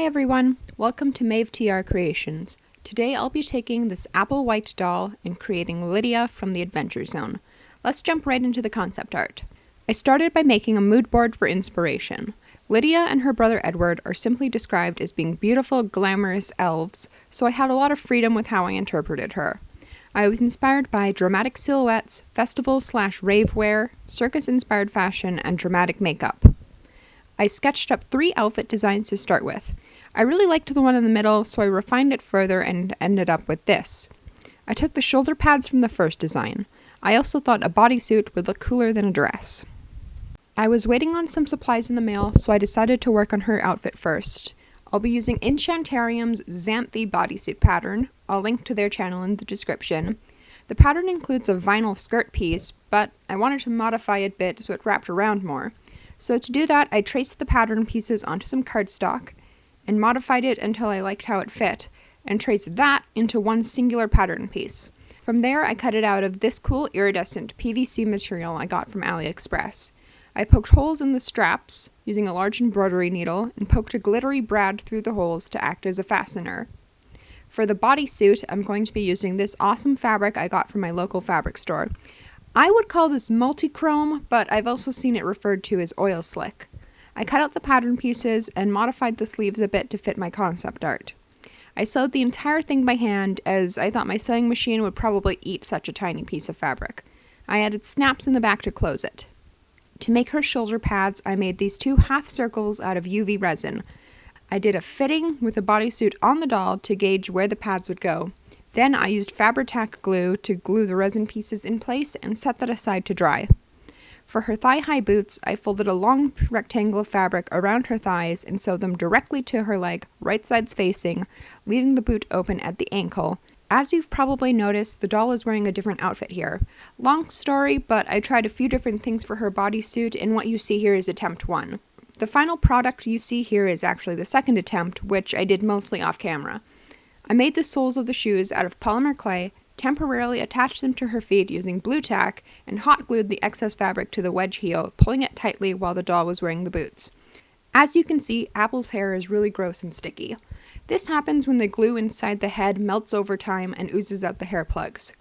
everyone, welcome to Maeve TR Creations. Today I'll be taking this apple white doll and creating Lydia from the Adventure Zone. Let's jump right into the concept art. I started by making a mood board for inspiration. Lydia and her brother Edward are simply described as being beautiful, glamorous elves, so I had a lot of freedom with how I interpreted her. I was inspired by dramatic silhouettes, festival/rave wear, circus-inspired fashion, and dramatic makeup. I sketched up 3 outfit designs to start with. I really liked the one in the middle, so I refined it further and ended up with this. I took the shoulder pads from the first design. I also thought a bodysuit would look cooler than a dress. I was waiting on some supplies in the mail, so I decided to work on her outfit first. I'll be using Enchantarium's Xanthe Bodysuit Pattern. I'll link to their channel in the description. The pattern includes a vinyl skirt piece, but I wanted to modify it a bit so it wrapped around more. So to do that, I traced the pattern pieces onto some cardstock and modified it until I liked how it fit, and traced that into one singular pattern piece. From there, I cut it out of this cool iridescent PVC material I got from AliExpress. I poked holes in the straps using a large embroidery needle and poked a glittery brad through the holes to act as a fastener. For the bodysuit, I'm going to be using this awesome fabric I got from my local fabric store. I would call this multi-chrome, but I've also seen it referred to as oil slick. I cut out the pattern pieces and modified the sleeves a bit to fit my concept art. I sewed the entire thing by hand as I thought my sewing machine would probably eat such a tiny piece of fabric. I added snaps in the back to close it. To make her shoulder pads, I made these 2 half circles out of UV resin. I did a fitting with a bodysuit on the doll to gauge where the pads would go. Then I used fabri-tac glue to glue the resin pieces in place and set that aside to dry. For her thigh-high boots, I folded a long rectangle of fabric around her thighs and sewed them directly to her leg, right sides facing, leaving the boot open at the ankle. As you've probably noticed, the doll is wearing a different outfit here. Long story, but I tried a few different things for her bodysuit, and what you see here is attempt 1. The final product you see here is actually the second attempt, which I did mostly off camera. I made the soles of the shoes out of polymer clay, temporarily attached them to her feet using blue tack, and hot glued the excess fabric to the wedge heel, pulling it tightly while the doll was wearing the boots. As you can see, Apple's hair is really gross and sticky. This happens when the glue inside the head melts over time and oozes out the hair plugs.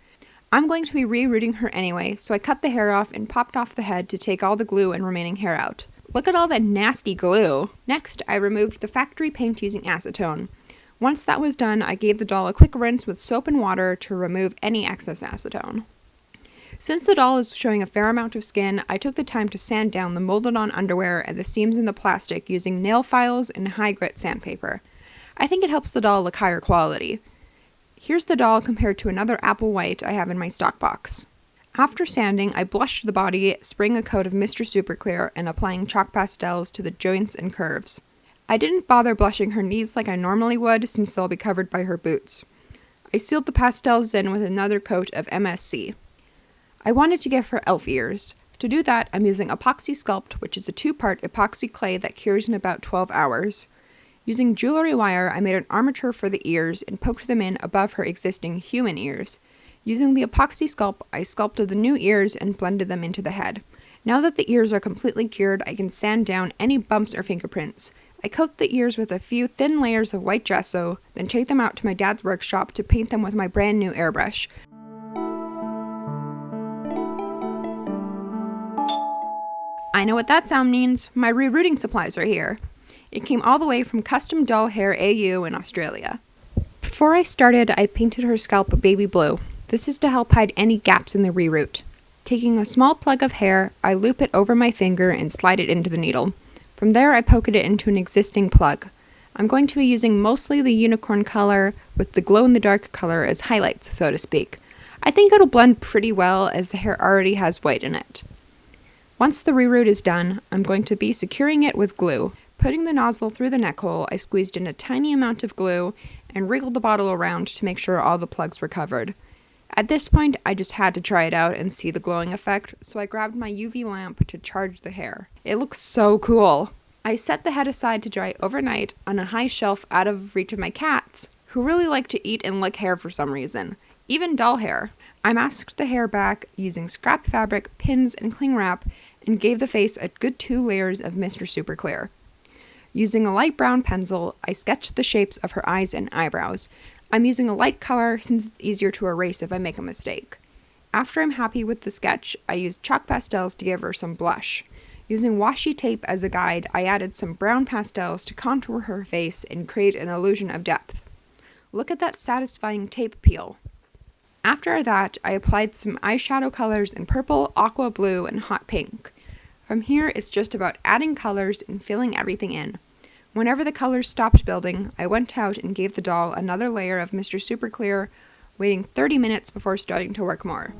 I'm going to be re-rooting her anyway, so I cut the hair off and popped off the head to take all the glue and remaining hair out. Look at all that nasty glue! Next, I removed the factory paint using acetone. Once that was done, I gave the doll a quick rinse with soap and water to remove any excess acetone. Since the doll is showing a fair amount of skin, I took the time to sand down the molded-on underwear and the seams in the plastic using nail files and high-grit sandpaper. I think it helps the doll look higher quality. Here's the doll compared to another apple white I have in my stock box. After sanding, I blushed the body, spraying a coat of Mr. Super Clear and applying chalk pastels to the joints and curves. I didn't bother blushing her knees like I normally would since they'll be covered by her boots. I sealed the pastels in with another coat of MSC. I wanted to give her elf ears. To do that, I'm using Epoxy Sculpt, which is a 2-part epoxy clay that cures in about 12 hours. Using jewelry wire, I made an armature for the ears and poked them in above her existing human ears. Using the Epoxy Sculpt, I sculpted the new ears and blended them into the head. Now that the ears are completely cured, I can sand down any bumps or fingerprints. I coat the ears with a few thin layers of white gesso, then take them out to my dad's workshop to paint them with my brand new airbrush. I know what that sound means. My re-rooting supplies are here. It came all the way from Custom Doll Hair AU in Australia. Before I started, I painted her scalp baby blue. This is to help hide any gaps in the re-root. Taking a small plug of hair, I loop it over my finger and slide it into the needle. From there, I poked it into an existing plug. I'm going to be using mostly the unicorn color with the glow-in-the-dark color as highlights, so to speak. I think it'll blend pretty well as the hair already has white in it. Once the re-root is done, I'm going to be securing it with glue. Putting the nozzle through the neck hole, I squeezed in a tiny amount of glue and wriggled the bottle around to make sure all the plugs were covered. At this point, I just had to try it out and see the glowing effect, so I grabbed my UV lamp to charge the hair. It looks so cool! I set the head aside to dry overnight on a high shelf out of reach of my cats, who really like to eat and lick hair for some reason, even doll hair. I masked the hair back using scrap fabric, pins, and cling wrap, and gave the face a good 2 layers of Mr. Super Clear. Using a light brown pencil, I sketched the shapes of her eyes and eyebrows. I'm using a light color since it's easier to erase if I make a mistake. After I'm happy with the sketch, I used chalk pastels to give her some blush. Using washi tape as a guide, I added some brown pastels to contour her face and create an illusion of depth. Look at that satisfying tape peel. After that, I applied some eyeshadow colors in purple, aqua blue, and hot pink. From here, it's just about adding colors and filling everything in. Whenever the colors stopped building, I went out and gave the doll another layer of Mr. Super Clear, waiting 30 minutes before starting to work more.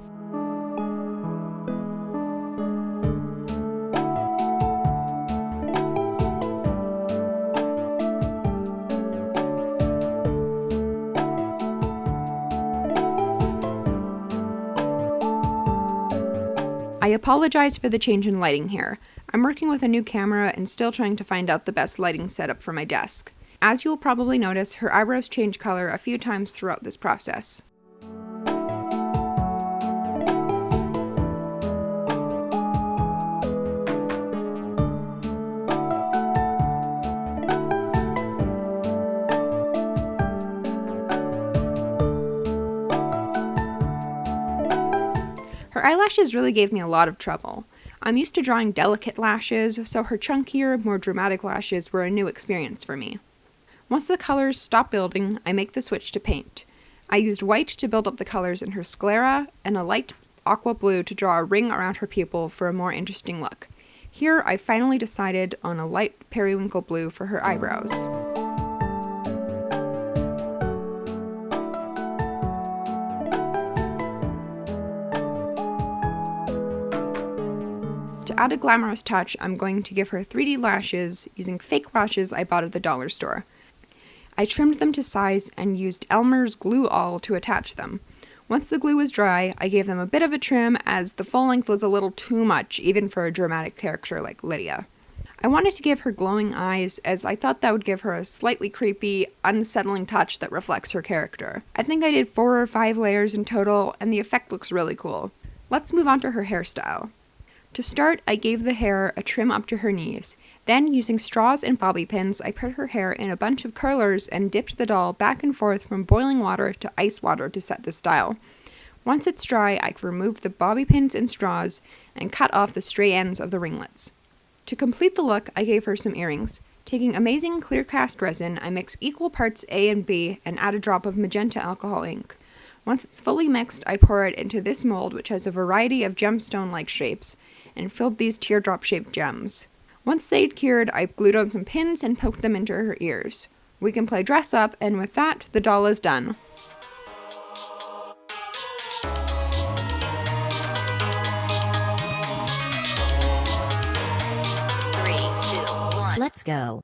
I apologize for the change in lighting here. I'm working with a new camera and still trying to find out the best lighting setup for my desk. As you'll probably notice, her eyebrows change color a few times throughout this process. Her eyelashes really gave me a lot of trouble. I'm used to drawing delicate lashes, so her chunkier, more dramatic lashes were a new experience for me. Once the colors stop building, I make the switch to paint. I used white to build up the colors in her sclera, and a light aqua blue to draw a ring around her pupil for a more interesting look. Here, I finally decided on a light periwinkle blue for her eyebrows. To add a glamorous touch, I'm going to give her 3D lashes using fake lashes I bought at the dollar store. I trimmed them to size and used Elmer's glue all to attach them. Once the glue was dry, I gave them a bit of a trim as the full length was a little too much, even for a dramatic character like Lydia. I wanted to give her glowing eyes as I thought that would give her a slightly creepy, unsettling touch that reflects her character. I think I did 4 or 5 layers in total, and the effect looks really cool. Let's move on to her hairstyle. To start, I gave the hair a trim up to her knees. Then, using straws and bobby pins, I put her hair in a bunch of curlers and dipped the doll back and forth from boiling water to ice water to set the style. Once it's dry, I removed the bobby pins and straws and cut off the stray ends of the ringlets. To complete the look, I gave her some earrings. Taking amazing clear cast resin, I mixed equal parts A and B and add a drop of magenta alcohol ink. Once it's fully mixed, I pour it into this mold, which has a variety of gemstone-like shapes, and filled these teardrop-shaped gems. Once they'd cured, I glued on some pins and poked them into her ears. We can play dress up, and with that, the doll is done. 3, 2, 1. Let's go.